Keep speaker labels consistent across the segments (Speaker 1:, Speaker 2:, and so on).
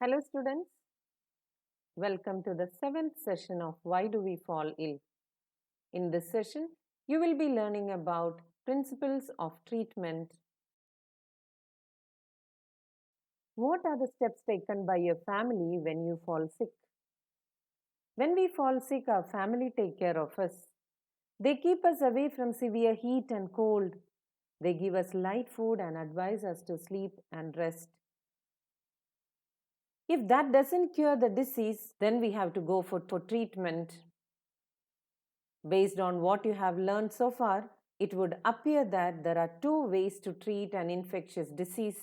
Speaker 1: Hello, students. Welcome to the seventh session of Why Do We Fall Ill? In this session, you will be learning about principles of treatment. What are the steps taken by your family when you fall sick? When we fall sick, our family take care of us. They keep us away from severe heat and cold. They give us light food and advise us to sleep and rest. If that doesn't cure the disease, then we have to go for treatment. Based on what you have learned so far, it would appear that there are two ways to treat an infectious disease.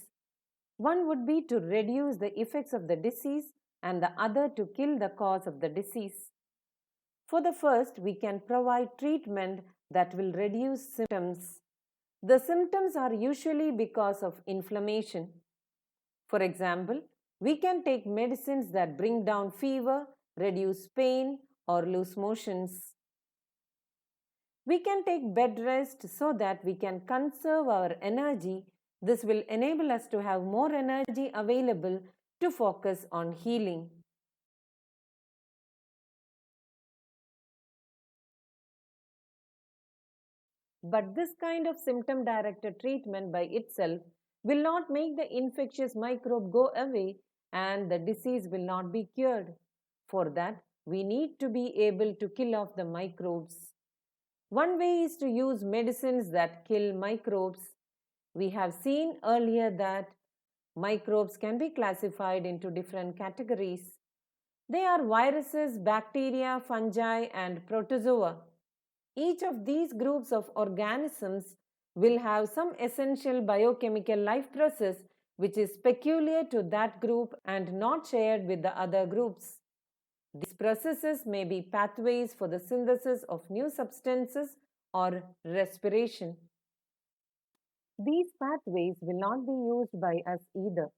Speaker 1: One would be to reduce the effects of the disease, and the other to kill the cause of the disease. For the first, we can provide treatment that will reduce symptoms. The symptoms are usually because of inflammation. For example, we can take medicines that bring down fever, reduce pain, or loose motions. We can take bed rest so that we can conserve our energy. This will enable us to have more energy available to focus on healing. But this kind of symptom directed treatment by itself will not make the infectious microbe go away and the disease will not be cured. For that, we need to be able to kill off the microbes. One way is to use medicines that kill microbes. We have seen earlier that microbes can be classified into different categories. They are viruses, bacteria, fungi, and protozoa. Each of these groups of organisms will have some essential biochemical life process which is peculiar to that group and not shared with the other groups. These processes may be pathways for the synthesis of new substances or respiration. These pathways will not be used by us either.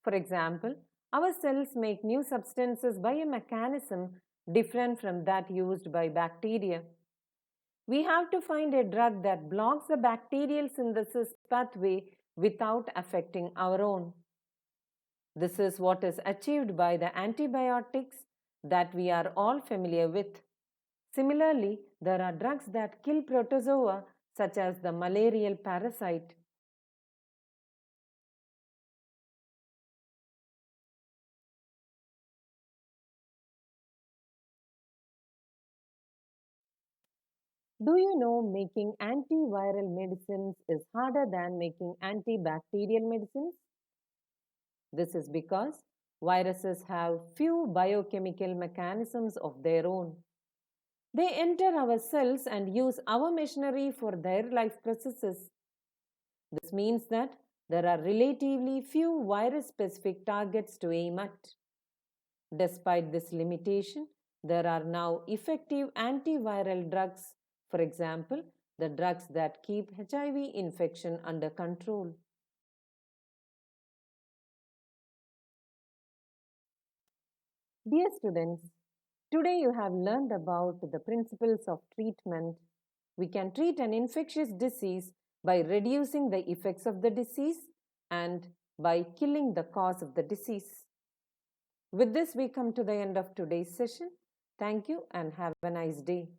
Speaker 1: For example, our cells make new substances by a mechanism different from that used by bacteria. We have to find a drug that blocks the bacterial synthesis pathway without affecting our own. This is what is achieved by the antibiotics that we are all familiar with. Similarly, there are drugs that kill protozoa such as the malarial parasite. Do you know making antiviral medicines is harder than making antibacterial medicines? This is because viruses have few biochemical mechanisms of their own. They enter our cells and use our machinery for their life processes. This means that there are relatively few virus specific targets to aim at. Despite this limitation, there are now effective antiviral drugs, for example, the drugs that keep HIV infection under control. Dear students, today you have learned about the principles of treatment. We can treat an infectious disease by reducing the effects of the disease and by killing the cause of the disease. With this, we come to the end of today's session. Thank you and have a nice day.